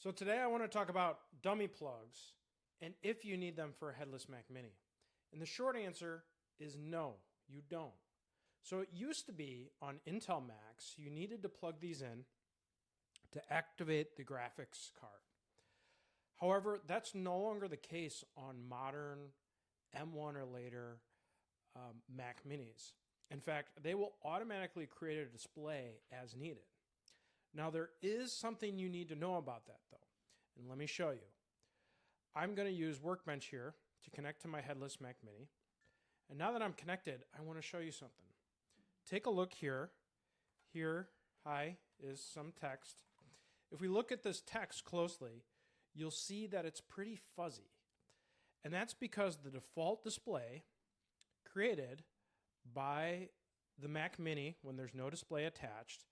So today I want to talk about dummy plugs and if you need them for a headless Mac Mini. And the short answer is no, you don't. So it used to be on Intel Macs, you needed to plug these in to activate the graphics card. However, that's no longer the case on modern M1 or later Mac Minis. In fact, they will automatically create a display as needed. Now, there is something you need to know about that, though, and let me show you. I'm going to use Workbench here to connect to my headless Mac Mini. And now that I'm connected, I want to show you something. Take a look here. Here, hi, is some text. If we look at this text closely, you'll see that it's pretty fuzzy. And that's because the default display created by the Mac Mini, when there's no display attached,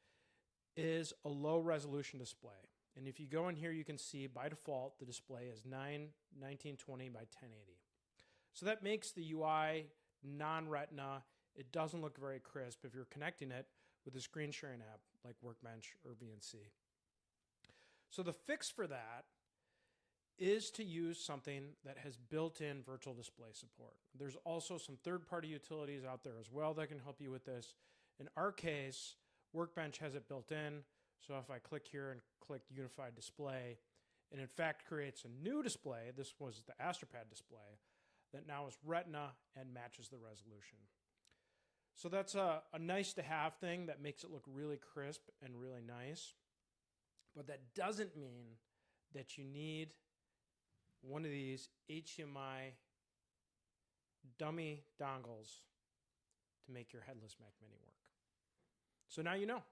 is a low resolution display. And if you go in here, you can see by default the display is 1920 by 1080. So that makes the UI non-Retina. It doesn't look very crisp if you're connecting it with a screen sharing app like Workbench or VNC. So the fix for that is to use something that has built-in virtual display support. There's also some third-party utilities out there as well that can help you with this. In our case, Workbench has it built in, so if I click here and click Unified Display, it in fact creates a new display. This was the Astropad display that now is Retina and matches the resolution. So that's a nice to have thing that makes it look really crisp and really nice. But that doesn't mean that you need one of these HDMI dummy dongles to make your headless Mac Mini work. So now you know.